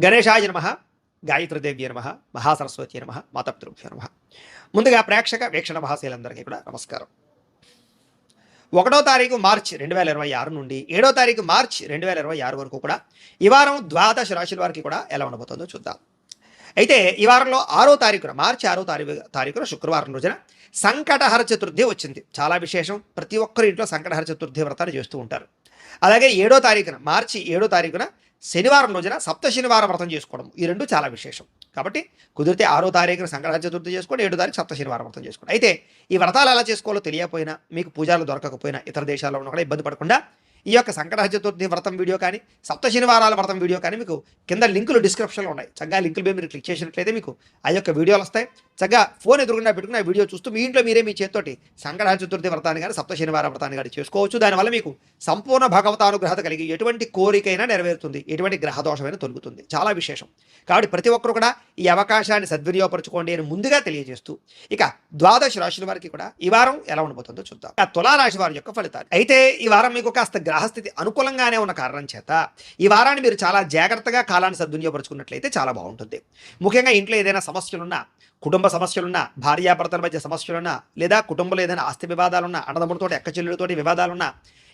గణేశాయ నమః, గాయత్రీదేవ్యై నమః, మహాసరస్వతి నమః, మాతాపితృభ్యో నమః. ముందుగా ప్రేక్షక వీక్షణ మహాశీలందరికీ కూడా నమస్కారం. 1వ తారీఖు మార్చి 2026 నుండి 7వ తారీఖు మార్చి 2026 వరకు కూడా ఈ వారం ద్వాదశ రాశుల వారికి కూడా ఎలా ఉండబోతుందో చూద్దాం. అయితే ఈ వారంలో 6వ తారీఖున మార్చి 6వ తారీఖున శుక్రవారం రోజున సంకటహర చతుర్థి వచ్చింది. చాలా విశేషం. ప్రతి ఒక్కరి ఇంట్లో సంకటహర చతుర్థి వ్రతాన్ని చేస్తూ ఉంటారు. అలాగే 7వ తారీఖున మార్చి 7వ తారీఖున శనివారం రోజున సప్త శనివారం వ్రతం చేసుకోవడం, ఈ రెండు చాలా విశేషం. కాబట్టి కుదిరితే 6వ తారీఖున సంకటహర చతుర్థి చేసుకోండి, 7వ తారీఖు సప్త శనివారం వ్రతం చేసుకోండి. అయితే ఈ వ్రతాలు ఎలా చేసుకోవాలో తెలియకపోయినా, మీకు పూజలు దొరకకపోయినా, ఇతర దేశాల్లో ఉన్న కూడా ఇబ్బంది పడకుండా ఈ యొక్క సంకటహర చతుర్థి వ్రతం వీడియో కానీ, సప్త శనివారాల వ్రతం వీడియో కానీ మీకు కింద లింకులు డిస్క్రిప్షన్లో ఉన్నాయి. చక్కగా లింకులు మీద మీరు క్లిక్ చేసినట్లయితే మీకు ఆ యొక్క వీడియోలు వస్తాయి. చక్కగా ఫోన్ ఎదురుగుండా పెట్టుకుని ఆ వీడియో చూస్తూ మీ ఇంట్లో మీరే మీ చేతితోటి సంకటహర చతుర్థి వ్రతాన్ని కానీ, సప్త శనివారం వ్రతాన్ని కానీ చేసుకోవచ్చు. దానివల్ల మీకు సంపూర్ణ భగవతానుగ్రహత కలిగి ఎటువంటి కోరికైనా నెరవేరుతుంది, ఎటువంటి గ్రహదోషమైనా తొలుగుతుంది. చాలా విశేషం. కాబట్టి ప్రతి ఒక్కరు కూడా ఈ అవకాశాన్ని సద్వినియోగపరచుకోండి అని ముందుగా తెలియజేస్తూ, ఇక ద్వాదశ రాశుల వారికి కూడా ఈ వారం ఎలా ఉండబోతుందో చూద్దాం. ఆ తులారాశి వారి యొక్క ఫలితాలు. అయితే ఈ వారం మీకు కాస్త గ్రహస్థితి అనుకూలంగానే ఉన్న కారణం చేత ఈ వారాన్ని మీరు చాలా జాగ్రత్తగా కాలాన్ని సద్వినియోగపరచుకున్నట్లయితే చాలా బాగుంటుంది. ముఖ్యంగా ఇంట్లో ఏదైనా సమస్యలున్నా, కుటుంబ సమస్యలున్నా, భార్యాభర్తల మధ్య సమస్యలున్నా, లేదా కుటుంబంలో ఏదైనా ఆస్తి వివాదాలున్నా, అన్నదమ్ములతోటి అక్కచెల్లెలతోటి వివాదాలున్నా,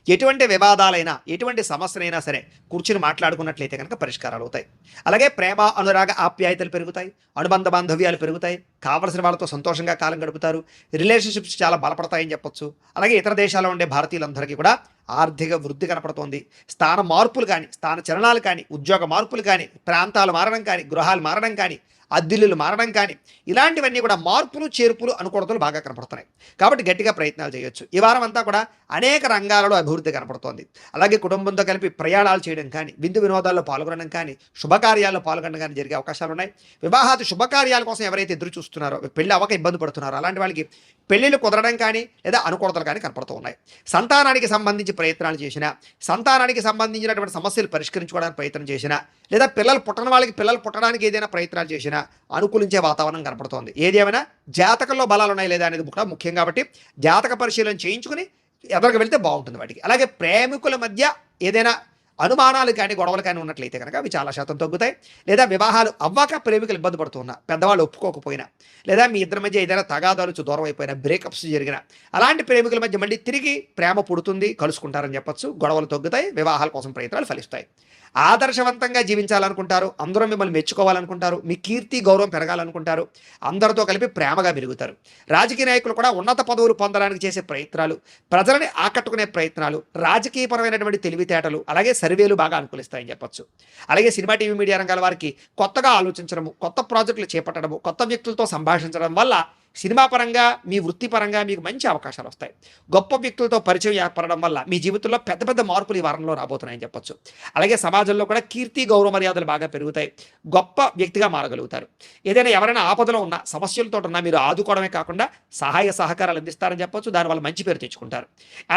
ఎటువంటి వివాదాలైనా, ఎటువంటి సమస్యలైనా సరే కూర్చుని మాట్లాడుకున్నట్లయితే కనుక పరిష్కారాలు అవుతాయి. అలాగే ప్రేమ, అనురాగ, ఆప్యాయతలు పెరుగుతాయి, అనుబంధ బాంధవ్యాలు పెరుగుతాయి, కావలసిన వాళ్ళతో సంతోషంగా కాలం గడుపుతారు, రిలేషన్షిప్స్ చాలా బలపడతాయని చెప్పొచ్చు. అలాగే ఇతర దేశాల్లో ఉండే భారతీయులందరికీ కూడా ఆర్థిక వృద్ధి కనపడుతోంది. స్థాన మార్పులు కానీ, స్థాన చలనాలు కానీ, ఉద్యోగ మార్పులు కానీ, ప్రాంతాలు మారడం కానీ, గృహాలు మారడం కానీ, అద్దిల్లులు మారడం కానీ, ఇలాంటివన్నీ కూడా మార్పులు, చేర్పులు, అనుకూలతలు బాగా కనపడుతున్నాయి. కాబట్టి గట్టిగా ప్రయత్నాలు చేయొచ్చు. ఈ వారం అంతా కూడా అనేక రంగాలలో అభివృద్ధి కనపడుతోంది. అలాగే కుటుంబంతో కలిపి ప్రయాణాలు చేయడం కానీ, విందు వినోదాల్లో పాల్గొనడం కానీ, శుభకార్యాల్లో పాల్గొనడం కానీ జరిగే అవకాశాలు ఉన్నాయి. వివాహాది శుభకార్యాల కోసం ఎవరైతే ఎదురు చూస్తున్నారో, పెళ్లి అవ్వక ఇబ్బంది పడుతున్నారో, అలాంటి వాళ్ళకి పెళ్లిళ్ళు కుదరడం కానీ, లేదా అనుకూలతలు కానీ కనపడుతూ ఉన్నాయి. సంతానానికి సంబంధించి ప్రయత్నాలు చేసినా, సంతానానికి సంబంధించినటువంటి సమస్యలు పరిష్కరించుకోవడానికి ప్రయత్నం చేసినా, లేదా పిల్లలు పుట్టని వాళ్ళకి పిల్లలు పుట్టడానికి ఏదైనా ప్రయత్నాలు చేసినా అనుకూలించే వాతావరణం కనపడుతోంది. ఏదేమైనా జాతకంలో బలాలు ఉన్నాయి లేదా అనేది కూడా ముఖ్యం. కాబట్టి జాతక పరిశీలన చేయించుకుని ఎదరికి వెళ్తే బాగుంటుంది వాటికి. అలాగే ప్రేమికుల మధ్య ఏదైనా అనుమానాలు కానీ, గొడవలు కానీ ఉన్నట్లయితే కనుక అవి చాలా శాతం తగ్గుతాయి. లేదా వివాహాలు అవ్వక ప్రేమికులు ఇబ్బంది పడుతున్నా, పెద్దవాళ్ళు ఒప్పుకోకపోయినా, లేదా మీ ఇద్దరి మధ్య ఏదైనా తగాదాలు దూరం అయిపోయినా, బ్రేకప్స్ జరిగిన అలాంటి ప్రేమికుల మధ్య మళ్ళీ తిరిగి ప్రేమ పుడుతుంది, కలుసుకుంటారని చెప్పొచ్చు. గొడవలు తగ్గుతాయి, వివాహాల కోసం ప్రయత్నాలు ఫలిస్తాయి. ఆదర్శవంతంగా జీవించాలనుకుంటారు, అందరూ మిమ్మల్ని మెచ్చుకోవాలనుకుంటారు, మీ కీర్తి గౌరవం పెరగాలనుకుంటారు, అందరితో కలిపి ప్రేమగా పెరుగుతారు. రాజకీయ నాయకులు కూడా ఉన్నత పదవులు పొందడానికి చేసే ప్రయత్నాలు, ప్రజలని ఆకట్టుకునే ప్రయత్నాలు, రాజకీయపరమైనటువంటి తెలివితేటలు, అలాగే సర్వేలు బాగా అనుకూలిస్తాయని చెప్పొచ్చు. అలాగే సినిమా, టీవీ, మీడియా రంగాల వారికి కొత్తగా ఆలోచించడము, కొత్త ప్రాజెక్టులు చేపట్టడము, కొత్త వ్యక్తులతో సంభాషించడం వల్ల సినిమా పరంగా, మీ వృత్తిపరంగా మీకు మంచి అవకాశాలు వస్తాయి. గొప్ప వ్యక్తులతో పరిచయం ఏర్పడడం వల్ల మీ జీవితంలో పెద్ద పెద్ద మార్పులు ఈ వారంలో రాబోతున్నాయని చెప్పొచ్చు. అలాగే సమాజంలో కూడా కీర్తి గౌరవ మర్యాదలు బాగా పెరుగుతాయి, గొప్ప వ్యక్తిగా మారగలుగుతారు. ఏదైనా ఎవరైనా ఆపదలో ఉన్నా, సమస్యలతో ఉన్నా మీరు ఆదుకోవడమే కాకుండా సహాయ సహకారాలు అందిస్తారని చెప్పొచ్చు. దానివల్ల మంచి పేరు తెచ్చుకుంటారు.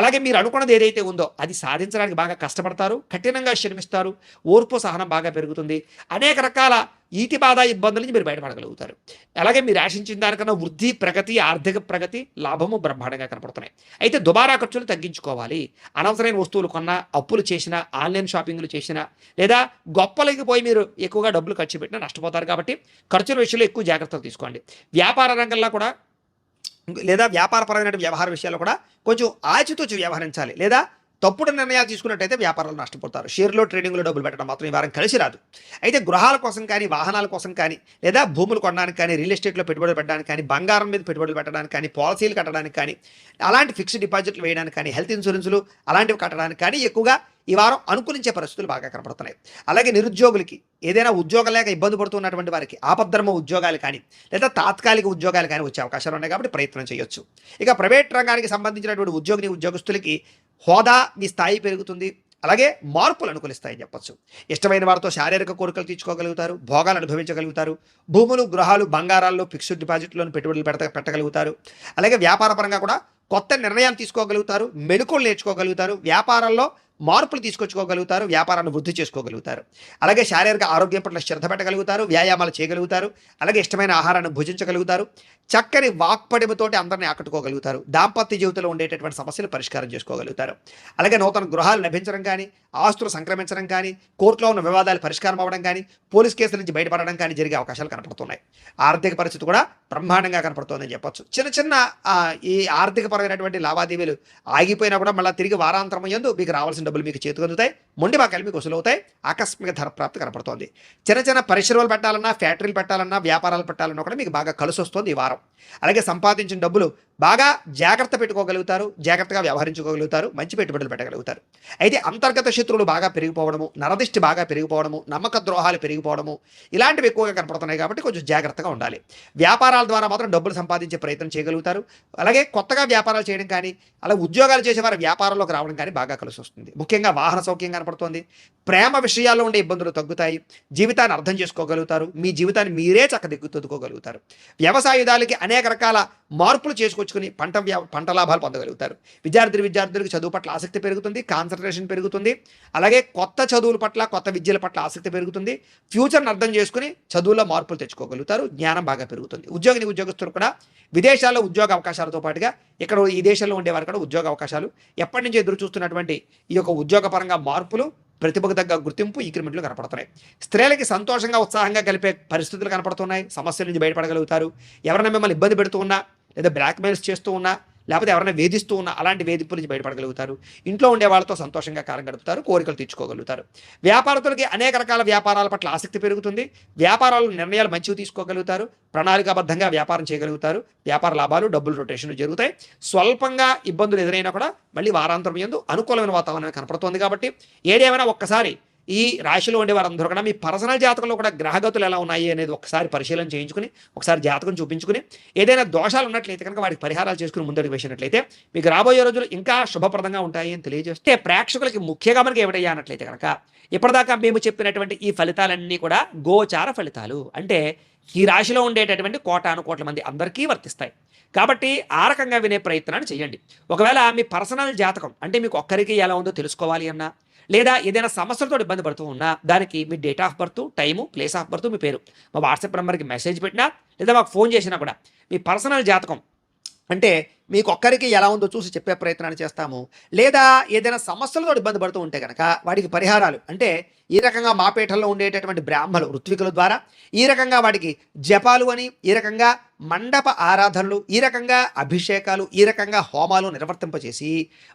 అలాగే మీరు అనుకున్నది ఏదైతే ఉందో అది సాధించడానికి బాగా కష్టపడతారు, కఠినంగా శ్రమిస్తారు, ఓర్పు సహనం బాగా పెరుగుతుంది. అనేక రకాల ఈతి బాధ ఇబ్బందుల నుంచి మీరు బయటపడగలుగుతారు. అలాగే మీరు ఆశించిన దానికన్నా వృద్ధి, ప్రగతి, ఆర్థిక ప్రగతి, లాభము బ్రహ్మాండంగా కనపడుతున్నాయి. అయితే దుబారా ఖర్చులు తగ్గించుకోవాలి. అనవసరమైన వస్తువులు కొన్నా, అప్పులు చేసినా, ఆన్లైన్ షాపింగ్లు చేసినా, లేదా గొప్పలకి పోయి మీరు ఎక్కువగా డబ్బులు ఖర్చు పెట్టినా నష్టపోతారు. కాబట్టి ఖర్చుల విషయంలో ఎక్కువ జాగ్రత్తలు తీసుకోండి. వ్యాపార రంగంలో కూడా, లేదా వ్యాపారపరమైన వ్యవహార విషయాల్లో కూడా కొంచెం ఆచితూచి వ్యవహరించాలి. లేదా తప్పుడు నిర్ణయాలు తీసుకున్నట్టయితే వ్యాపారాలు నష్టపోతారు. షేర్లో, ట్రేడింగ్లో డబ్బులు పెట్టడం మాత్రం ఈ వారం కలిసి రాదు. అయితే గృహాల కోసం కానీ, వాహనాల కోసం కానీ, లేదా భూములు కొనడానికి కానీ, రియల్ ఎస్టేట్లో పెట్టుబడులు పెట్టడానికి కానీ, బంగారం మీద పెట్టుబడులు పెట్టడానికి కానీ, పాలసీలు కట్టడానికి కానీ, అలాంటి ఫిక్స్డ్ డిపాజిట్లు వేయడానికి కానీ, హెల్త్ ఇన్సూరెన్సులు అలాంటివి కట్టడానికి కానీ ఎక్కువగా ఈ వారం అనుకూలించే పరిస్థితులు బాగా కనపడుతున్నాయి. అలాగే నిరుద్యోగులకి, ఏదైనా ఉద్యోగం లేక ఇబ్బంది పడుతున్నటువంటి వారికి ఆపద్ధర్మ ఉద్యోగాలు కానీ, లేదా తాత్కాలిక ఉద్యోగాలు కానీ వచ్చే అవకాశాలు ఉన్నాయి. కాబట్టి ప్రయత్నం చేయొచ్చు. ఇక ప్రైవేట్ రంగానికి సంబంధించినటువంటి ఉద్యోగస్తులకి హోదా, మీ స్థాయి పెరుగుతుంది. అలాగే మార్పులు అనుకూలిస్తాయని చెప్పొచ్చు. ఇష్టమైన వారితో శారీరక కోరికలు తీర్చుకోగలుగుతారు, భోగాలు అనుభవించగలుగుతారు, భూములు, గృహాలు, బంగారాల్లో ఫిక్స్డ్ డిపాజిట్లను పెట్టుబడులు పెట్టగలుగుతారు. అలాగే వ్యాపార పరంగా కూడా కొత్త నిర్ణయాలు తీసుకోగలుగుతారు, మెళుకువలు నేర్చుకోగలుగుతారు. వ్యాపారాల్లో మార్పులు తీసుకొచ్చుకోగలుగుతారు, వ్యాపారాన్ని వృద్ధి చేసుకోగలుగుతారు. అలాగే శారీరక ఆరోగ్యం పట్ల శ్రద్ధ పెట్టగలుగుతారు, వ్యాయామాలు చేయగలుగుతారు, అలాగే ఇష్టమైన ఆహారాన్ని భుజించగలుగుతారు, చక్కని వాక్పడిమతోటి అందరిని ఆకట్టుకోగలుగుతారు, దాంపత్య జీవితంలో ఉండేటటువంటి సమస్యలు పరిష్కారం చేసుకోగలుగుతారు. అలాగే నూతన గృహాలు లభించడం కానీ, ఆస్తులు సంక్రమించడం కానీ, కోర్టులో ఉన్న వివాదాలు పరిష్కారం అవ్వడం కానీ, పోలీస్ కేసుల నుంచి బయటపడడం కానీ జరిగే అవకాశాలు కనపడుతున్నాయి. ఆర్థిక పరిస్థితి కూడా బ్రహ్మాండంగా కనపడుతుందని చెప్పొచ్చు. చిన్న చిన్న ఈ ఆర్థిక పరమైనటువంటి లావాదేవీలు ఆగిపోయినా కూడా మళ్ళీ తిరిగి వారాంతరం యందు మీకు రావాల్సిన డబ్బులు మీకు చేతికి అందుతాయి, మొండి బాకాయలు మీకు వసూలవుతాయి, ఆకస్మిక ధనప్రాప్తి కనపడుతోంది. చిన్న చిన్న పరిశ్రమలు పెట్టాలన్నా, ఫ్యాక్టరీలు పెట్టాలన్నా, వ్యాపారాలు పెట్టాలన్నా కూడా మీకు బాగా కలిసి వస్తుంది ఈ వారం. అలాగే సంపాదించిన డబ్బులు బాగా జాగ్రత్త పెట్టుకోగలుగుతారు, జాగ్రత్తగా వ్యవహరించుకోగలుగుతారు, మంచి పెట్టుబడులు పెట్టగలుగుతారు. అయితే అంతర్గత శత్రువులు బాగా పెరిగిపోవడము, నరదిష్టి బాగా పెరిగిపోవడము, నమ్మక ద్రోహాలు పెరిగిపోవడము ఇలాంటివి ఎక్కువగా కనపడుతున్నాయి కాబట్టి కొంచెం జాగ్రత్తగా ఉండాలి. వ్యాపారాల ద్వారా మాత్రం డబ్బులు సంపాదించే ప్రయత్నం చేయగలుగుతారు. అలాగే కొత్తగా వ్యాపారాలు చేయడం కానీ, అలా ఉద్యోగాలు చేసేవారు వ్యాపారంలోకి రావడం కానీ బాగా కలిసి వస్తుంది. ముఖ్యంగా వాహన సౌఖ్యం కనపడుతోంది. ప్రేమ విషయాల్లో ఉండే ఇబ్బందులు తగ్గుతాయి. జీవితాన్ని అర్థం చేసుకోగలుగుతారు, మీ జీవితాన్ని మీరే చక్కదిద్దుకోగలుగుతారు. వ్యవసాయదాలకి అనేక రకాల మార్పులు చేసుకొచ్చుకుని పంట లాభాలు పొందగలుగుతారు. విద్యార్థులకు చదువు పట్ల ఆసక్తి పెరుగుతుంది, కాన్సన్ట్రేషన్ పెరుగుతుంది. అలాగే కొత్త చదువుల పట్ల, కొత్త విద్యల పట్ల ఆసక్తి పెరుగుతుంది. ఫ్యూచర్ని అర్థం చేసుకుని చదువుల్లో మార్పులు తెచ్చుకోగలుగుతారు, జ్ఞానం బాగా పెరుగుతుంది. ఉద్యోగస్తులు కూడా విదేశాల్లో ఉద్యోగ అవకాశాలతో పాటుగా ఇక్కడ ఈ దేశంలో ఉండేవారు కూడా ఉద్యోగ అవకాశాలు, ఎప్పటి నుంచి ఎదురు చూస్తున్నటువంటి ఈ యొక్క ఉద్యోగపరంగా మార్పులు, ప్రతిభకు తగ్గ గుర్తింపు, ఇంక్రిమెంట్లు కనపడుతున్నాయి. స్త్రీలకి సంతోషంగా, ఉత్సాహంగా కలిపే పరిస్థితులు కనపడుతున్నాయి. సమస్యల నుంచి బయటపడగలుగుతారు. ఎవరైనా మిమ్మల్ని ఇబ్బంది పెడుతూ ఉన్నా, లేదా బ్లాక్మెయిల్స్ చేస్తూ ఉన్నా, లేకపోతే ఎవరైనా వేధిస్తూ ఉన్నా అలాంటి వేధింపుల నుంచి బయటపడగలుగుతారు. ఇంట్లో ఉండే వాళ్ళతో సంతోషంగా కాలం గడుపుతారు, కోరికలు తీర్చుకోగలుగుతారు. వ్యాపారస్తులకి అనేక రకాల వ్యాపారాల పట్ల ఆసక్తి పెరుగుతుంది. వ్యాపారాలు నిర్ణయాలు మంచివి తీసుకోగలుగుతారు, ప్రణాళికాబద్ధంగా వ్యాపారం చేయగలుగుతారు. వ్యాపార లాభాలు, డబ్బులు రొటేషన్లు జరుగుతాయి. స్వల్పంగా ఇబ్బందులు ఎదురైనా కూడా మళ్ళీ వారాంతరం యందు అనుకూలమైన వాతావరణం కనపడుతోంది. కాబట్టి ఏదేమైనా ఒక్కసారి ఈ రాశిలో ఉండే వారందరూ కూడా మీ పర్సనల్ జాతకంలో కూడా గ్రహగతులు ఎలా ఉన్నాయి అనేది ఒకసారి పరిశీలన చేయించుకుని, ఒకసారి జాతకం చూపించుకుని, ఏదైనా దోషాలు ఉన్నట్లయితే కనుక వాటికి పరిహారాలు చేసుకుని ముందడుగు వేసినట్లయితే మీకు రాబోయే రోజులు ఇంకా శుభప్రదంగా ఉంటాయి అని తెలియజేస్తే, ప్రేక్షకులకి ముఖ్యంగా మనకి ఏమిటయ్యా అన్నట్లయితే కనుక ఇప్పటిదాకా మేము చెప్పినటువంటి ఈ ఫలితాలన్నీ కూడా గోచార ఫలితాలు. అంటే ఈ రాశిలో ఉండేటటువంటి కోటాను కోట్ల మంది అందరికీ వర్తిస్తాయి. కాబట్టి ఆ రకంగా వినే ప్రయత్నాన్ని చేయండి. ఒకవేళ మీ పర్సనల్ జాతకం అంటే మీకు ఒక్కరికి ఎలా ఉందో తెలుసుకోవాలి అన్నా, లేదా ఏదైనా సమస్యలతో ఇబ్బంది పడుతూ ఉన్నా, దానికి మీ date of birth, time, place of birth, మీ పేరు మా వాట్సాప్ నెంబర్కి మెసేజ్ పెట్టినా, లేదా మాకు ఫోన్ చేసినా కూడా మీ పర్సనల్ జాతకం అంటే మీకు ఒక్కరికి ఎలా ఉందో చూసి చెప్పే ప్రయత్నాన్ని చేస్తాము. లేదా ఏదైనా సమస్యలతో ఇబ్బంది పడుతూ ఉంటే కనుక వాటికి పరిహారాలు అంటే ఈ రకంగా మా పీఠంలో ఉండేటటువంటి బ్రాహ్మలు, ఋత్వికుల ద్వారా ఈ రకంగా వాటికి జపాలు అని, ఈ రకంగా మండప ఆరాధనలు, ఈ రకంగా అభిషేకాలు, ఈ రకంగా హోమాలు నిర్వర్తింపచేసి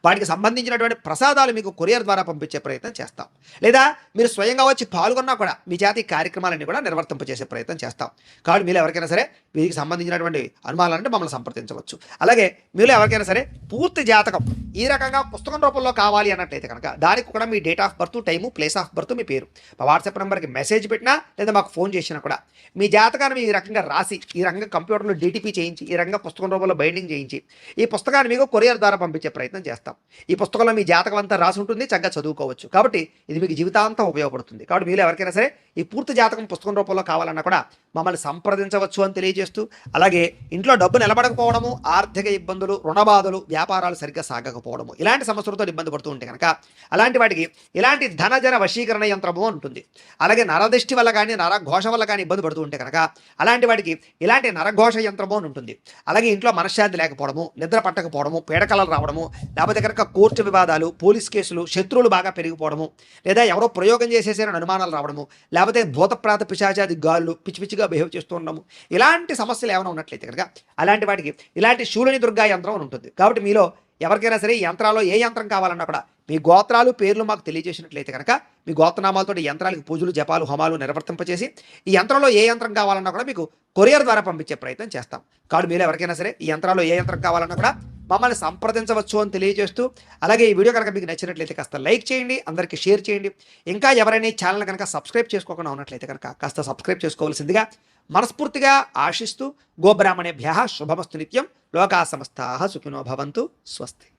వాటికి సంబంధించినటువంటి ప్రసాదాలు మీకు కొరియర్ ద్వారా పంపించే ప్రయత్నం చేస్తాం. లేదా మీరు స్వయంగా వచ్చి పాల్గొన్నా కూడా మీ జాతి కార్యక్రమాలన్నీ కూడా నిర్వర్తింపచేసే ప్రయత్నం చేస్తాం. కాబట్టి మీరు ఎవరికైనా సరే వీరికి సంబంధించినటువంటి అనుమానాలంటే మమ్మల్ని సంప్రదించవచ్చు. అలాగే మీరు ఎవరికైనా సరే పూర్తి జాతకం ఈ రకంగా పుస్తకం రూపంలో కావాలి అన్నట్లయితే కనుక దానికి కూడా మీ date of birth, time, place of birth, మీ పేరు మా వాట్సాప్ నెంబర్కి మెసేజ్ పెట్టినా, లేదా మాకు ఫోన్ చేసినా కూడా మీ జాతకాన్ని ఈ రకంగా రాసి, ఈ రకంగా కంప్యూటర్లో డిటిపి చేయించి, ఈ రకంగా పుస్తకం రూపంలో బైండింగ్ చేయించి ఈ పుస్తకాన్ని మీకు కొరియర్ ద్వారా పంపించే ప్రయత్నం చేస్తాం. ఈ పుస్తకంలో మీ జాతకం అంతా రాసి ఉంటుంది, చక్కగా చదువుకోవచ్చు. కాబట్టి ఇది మీకు జీవితాంతం ఉపయోగపడుతుంది. కాబట్టి మీరు ఎవరికైనా సరే ఈ పూర్తి జాతకం పుస్తకం రూపంలో కావాలన్నా కూడా మమ్మల్ని సంప్రదించవచ్చు అని తెలియజేస్తూ, అలాగే ఇంట్లో డబ్బు నిలబడకపోవడము, ఆర్థిక ఇబ్బందులు, రుణబాధలు, వ్యాపారాలు సరిగ్గా సాగకపోవడము ఇలాంటి సమస్యలతో ఇబ్బంది పడుతూ ఉంటే కనుక అలాంటి వాటికి ఇలాంటి ధనజన వశీకరణ యంత్రము ఉంటుంది. అలాగే నరదృష్టి వల్ల కానీ, నరఘోష వల్ల కానీ ఇబ్బంది పడుతూ ఉంటే కనుక అలాంటి వాటికి ఇలాంటి నరఘోష యంత్రము అని ఉంటుంది. అలాగే ఇంట్లో మనశ్శాంతి లేకపోవడము, నిద్ర పట్టకపోవడము, పీడకలలు రావడము, లేకపోతే కనుక కోర్టు వివాదాలు, పోలీస్ కేసులు, శత్రువులు బాగా పెరిగిపోవడము, లేదా ఎవరో ప్రయోగం చేసేసారని అనుమానాలు రావడము, లేకపోతే భూతప్రాత పిశాచాది గాళ్ళు పిచ్చి పిచ్చిగా బిహేవ్ చేస్తూ ఉండము, ఇలాంటి సమస్యలు ఏమైనా ఉన్నట్లయితే కనుక అలాంటి వాటికి ఇలాంటి శూలిని దుర్గా యంత్రం అని ఉంటుంది. కాబట్టి మీలో ఎవరికైనా సరే ఈ యంత్రాల్లో ఏ యంత్రం కావాలన్నా కూడా మీ గోత్రాలు, పేర్లు మాకు తెలియజేసినట్లయితే కనుక మీ గోత్రనామాలతో యంత్రాలకు పూజలు, జపాలు, హోమాలు నిర్వర్తింపచేసి ఈ యంత్రంలో ఏ యంత్రం కావాలన్నా కూడా మీకు కొరియర్ ద్వారా పంపించే ప్రయత్నం చేస్తాం. కాబట్టి మీరు ఎవరికైనా సరే ఈ యంత్రాల్లో ఏ యంత్రం కావాలన్నా కూడా మమ్మల్ని సంప్రదించవచ్చు అని తెలియజేస్తూ, అలాగే ఈ వీడియో కనుక మీకు నచ్చినట్లయితే కాస్త లైక్ చేయండి, అందరికీ షేర్ చేయండి. ఇంకా ఎవరైనా ఈ ఛానల్ కనుక సబ్స్క్రైబ్ చేసుకోకుండా ఉన్నట్లయితే కనుక కాస్త సబ్స్క్రైబ్ చేసుకోవాల్సిందిగా మనస్ఫూర్తిగా ఆశిస్తూ, గోబ్రాహ్మణేభ్యః శుభమస్తు నిత్యం. లోకా సమస్తాః సుఖినో భవంతు. స్వస్తి.